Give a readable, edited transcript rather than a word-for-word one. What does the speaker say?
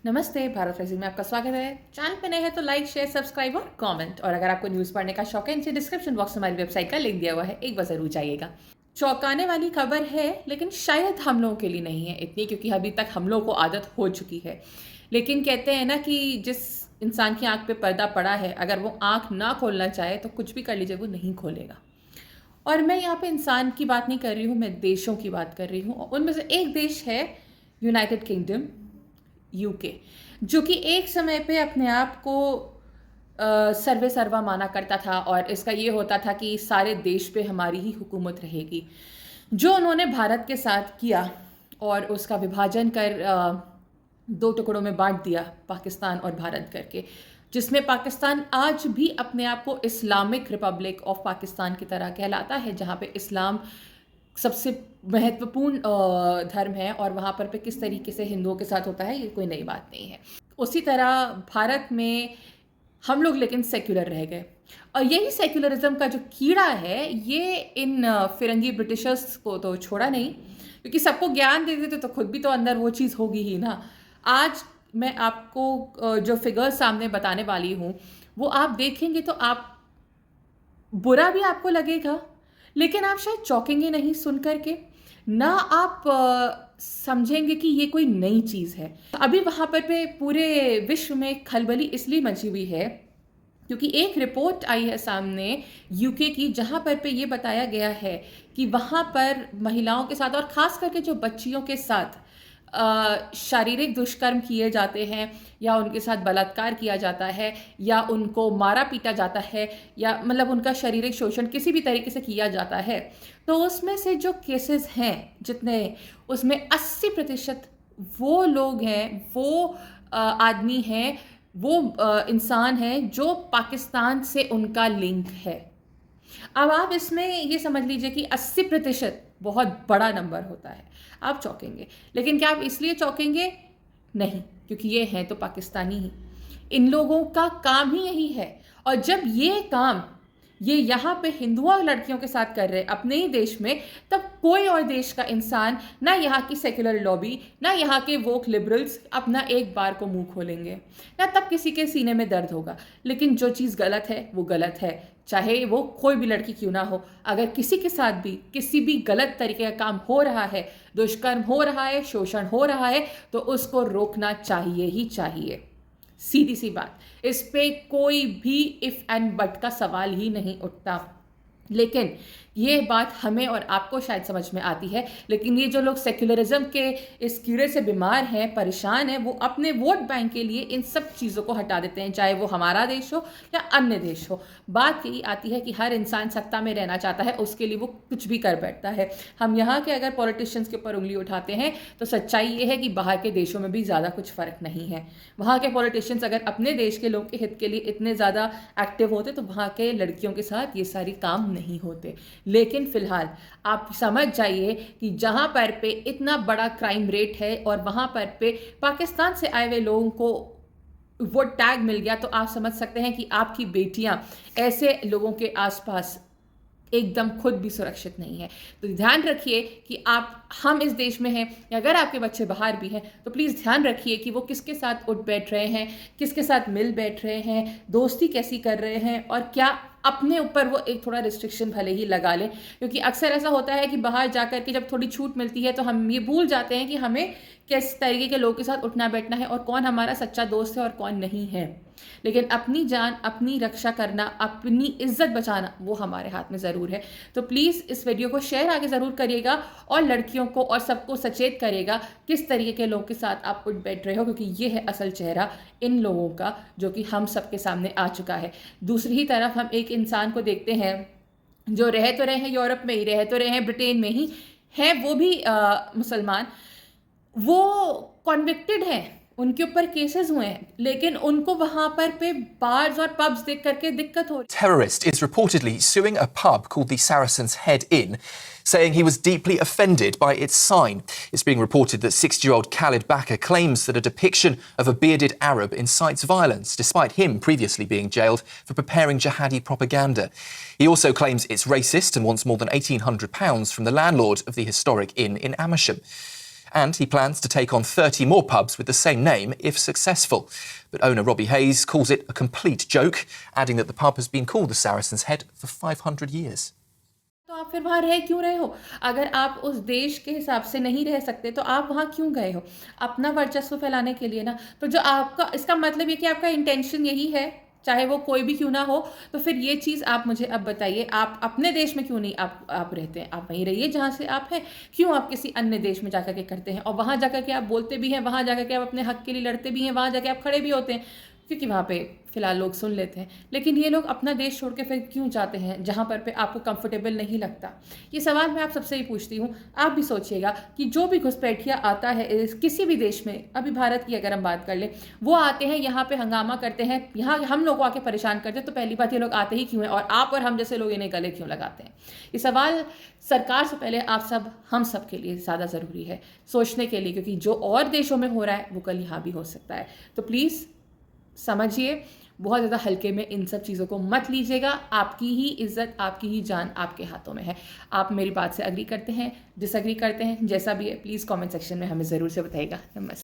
नमस्ते, भारत राइजिंग में आपका स्वागत है। चैनल पे नए हैं तो लाइक, शेयर, सब्सक्राइब और कमेंट। और अगर आपको न्यूज़ पढ़ने का शौक है, नीचे डिस्क्रिप्शन बॉक्स में हमारी वेबसाइट का लिंक दिया हुआ है, एक बार ज़रूर जाइएगा। चौंकाने वाली खबर है, लेकिन शायद हम लोगों के लिए नहीं है इतनी, क्योंकि अभी तक हम लोगों को आदत हो चुकी है। लेकिन कहते हैं ना कि जिस इंसान की आंख पे पर्दा पड़ा है, अगर वो आंख ना खोलना चाहे तो कुछ भी कर लीजिए, वो नहीं खोलेगा। और मैं यहाँ पे इंसान की बात नहीं कर रही हूँ, मैं देशों की बात कर रही हूँ। उनमें से एक देश है यूनाइटेड किंगडम, यूके, जो कि एक समय पे अपने आप को सर्वे सर्वा माना करता था और इसका ये होता था कि सारे देश पे हमारी ही हुकूमत रहेगी। जो उन्होंने भारत के साथ किया और उसका विभाजन कर दो टुकड़ों में बांट दिया, पाकिस्तान और भारत करके, जिसमें पाकिस्तान आज भी अपने आप को इस्लामिक रिपब्लिक ऑफ पाकिस्तान की तरह कहलाता है, जहाँ पे इस्लाम सबसे महत्वपूर्ण धर्म है और वहाँ पर पे किस तरीके से हिंदुओं के साथ होता है ये कोई नई बात नहीं है। उसी तरह भारत में हम लोग लेकिन सेक्युलर रह गए, और यही सेक्युलरिज्म का जो कीड़ा है ये इन फिरंगी ब्रिटिशर्स को तो छोड़ा नहीं, क्योंकि सबको ज्ञान दे देते तो खुद भी तो अंदर वो चीज़ होगी ही ना। आज मैं आपको जो फिगर्स सामने बताने वाली हूँ वो आप देखेंगे तो आप बुरा भी आपको लगेगा, लेकिन आप शायद चौंकेंगे नहीं सुन करके ना। आप समझेंगे कि ये कोई नई चीज़ है। अभी वहाँ पर पे पूरे विश्व में खलबली इसलिए मची हुई है क्योंकि एक रिपोर्ट आई है सामने यूके की, जहाँ पर पे ये बताया गया है कि वहाँ पर महिलाओं के साथ और ख़ास करके जो बच्चियों के साथ शारीरिक दुष्कर्म किए जाते हैं, या उनके साथ बलात्कार किया जाता है, या उनको मारा पीटा जाता है, या मतलब उनका शारीरिक शोषण किसी भी तरीके से किया जाता है, तो उसमें से जो केसेस हैं जितने, उसमें 80% वो लोग हैं, वो आदमी हैं, वो इंसान हैं जो पाकिस्तान से उनका लिंक है। अब आप इसमें ये समझ लीजिए कि 80% बहुत बड़ा नंबर होता है। आप चौंकेंगे, लेकिन क्या आप इसलिए चौंकेंगे? नहीं, क्योंकि ये हैं तो पाकिस्तानी ही। इन लोगों का काम ही यही है। और जब ये काम ये यहाँ पे हिंदुओं लड़कियों के साथ कर रहे हैं अपने ही देश में, तब कोई और देश का इंसान, ना यहाँ की सेक्युलर लॉबी, ना यहाँ के वोक लिबरल्स अपना एक बार को मुंह खोलेंगे, ना तब किसी के सीने में दर्द होगा। लेकिन जो चीज़ गलत है वो गलत है, चाहे वो कोई भी लड़की क्यों ना हो। अगर किसी के साथ भी किसी भी गलत तरीके का काम हो रहा है, दुष्कर्म हो रहा है, शोषण हो रहा है, तो उसको रोकना चाहिए ही चाहिए। सीधी सी बात, इस पे कोई भी इफ एंड बट का सवाल ही नहीं उठता। लेकिन ये बात हमें और आपको शायद समझ में आती है, लेकिन ये जो लोग सेक्युलरिज्म के इस कीड़े से बीमार हैं, परेशान हैं, वो अपने वोट बैंक के लिए इन सब चीज़ों को हटा देते हैं, चाहे वो हमारा देश हो या अन्य देश हो। बात यही आती है कि हर इंसान सत्ता में रहना चाहता है, उसके लिए वो कुछ भी कर बैठता है। हम यहाँ के अगर पॉलिटिशियंस के ऊपर उंगली उठाते हैं तो सच्चाई ये है कि बाहर के देशों में भी ज़्यादा कुछ फ़र्क नहीं है। वहाँ के पॉलिटिशियंस अगर अपने देश के लोग के हित के लिए इतने ज़्यादा एक्टिव होते तो वहाँ के लड़कियों के साथ ये सारी काम नहीं होते। लेकिन फिलहाल आप समझ जाइए कि जहाँ पर पे इतना बड़ा क्राइम रेट है और वहाँ पर पे पाकिस्तान से आए हुए लोगों को वो टैग मिल गया, तो आप समझ सकते हैं कि आपकी बेटियां ऐसे लोगों के आसपास एकदम खुद भी सुरक्षित नहीं है। तो ध्यान रखिए कि हम इस देश में हैं, या अगर आपके बच्चे बाहर भी हैं तो प्लीज़ ध्यान रखिए कि वो किसके साथ उठ बैठ रहे हैं, किसके साथ मिल बैठ रहे हैं, दोस्ती कैसी कर रहे हैं, और क्या अपने ऊपर वो एक थोड़ा रिस्ट्रिक्शन भले ही लगा लें। क्योंकि अक्सर ऐसा होता है कि बाहर जाकर के जब थोड़ी छूट मिलती है तो हम ये भूल जाते हैं कि हमें किस तरीके के लोगों के साथ उठना बैठना है और कौन हमारा सच्चा दोस्त है और कौन नहीं है। लेकिन अपनी जान, अपनी रक्षा करना, अपनी इज्जत बचाना, वो हमारे हाथ में ज़रूर है। तो प्लीज़ इस वीडियो को शेयर आगे ज़रूर करिएगा और लड़कियों को और सबको सचेत करिएगा किस तरीके के लोगों के साथ आप उठ बैठ रहे हो, क्योंकि ये है असल चेहरा इन लोगों का जो कि हम सबके सामने आ चुका है। दूसरी ही तरफ हम एक इंसान को देखते हैं जो रह तो रहे हैं यूरोप में ही, रह तो रहे हैं ब्रिटेन में ही, हैं वो भी मुसलमान, वो कॉन्विक्टेड हैं, उनके ऊपर केसेस हुए हैं, लेकिन उनको वहां पर पे बार्स और पब्स देख करके दिक्कत हो रही है। Terrorist is reportedly suing a pub called the Saracen's Head Inn, saying he was deeply offended by its sign. It's being reported that 60-year-old Khalid Bakr claims that a depiction of a bearded Arab incites violence, despite him previously being jailed for preparing jihadi propaganda. He also claims it's racist and wants more than £1,800 from the landlord of the historic inn in Amersham. and he plans to take on 30 more pubs with the same name if successful. But owner Robbie Hayes calls it a complete joke, adding that the pub has been called the Saracen's Head for 500 years. तो आप फिर वहाँ रह क्यों रहे हो? अगर आप उस देश के हिसाब से नहीं रह सकते तो आप वहाँ क्यों गए हो? अपना वर्चस्व फैलाने के लिए ना। तो जो आपका इसका मतलब ये कि आपका इंटेंशन यही है, चाहे वो कोई भी क्यों ना हो, तो फिर ये चीज़ आप मुझे अब बताइए, आप अपने देश में क्यों नहीं आप रहते हैं? आप वहीं रहिए जहाँ से आप हैं। क्यों आप किसी अन्य देश में जाकर के करते हैं? और वहाँ जाकर के आप बोलते भी हैं, वहाँ जाकर के आप अपने हक के लिए लड़ते भी हैं, वहाँ जाके आप खड़े भी होते हैं, क्योंकि वहाँ पे फ़िलहाल लोग सुन लेते हैं। लेकिन ये लोग अपना देश छोड़ के फिर क्यों जाते हैं जहाँ पर पे आपको कंफर्टेबल नहीं लगता? ये सवाल मैं आप सबसे ही पूछती हूँ। आप भी सोचिएगा कि जो भी घुसपैठिया आता है किसी भी देश में, अभी भारत की अगर हम बात कर लें, वो आते हैं यहाँ पे हंगामा करते हैं, यहाँ हम लोग को आके परेशान करते हैं, तो पहली बात ये लोग आते ही क्यों हैं और आप और हम जैसे लोग इन्हें गले क्यों लगाते हैं? ये सवाल सरकार से पहले आप सब हम सब के लिए ज़्यादा ज़रूरी है सोचने के लिए, क्योंकि जो और देशों में हो रहा है वो कल यहाँ भी हो सकता है। तो प्लीज़ समझिए, बहुत ज़्यादा हल्के में इन सब चीज़ों को मत लीजिएगा। आपकी ही इज़्ज़त, आपकी ही जान आपके हाथों में है। आप मेरी बात से एग्री करते हैं, डिसएग्री करते हैं, जैसा भी है प्लीज़ कमेंट सेक्शन में हमें ज़रूर से बताइएगा। नमस्ते।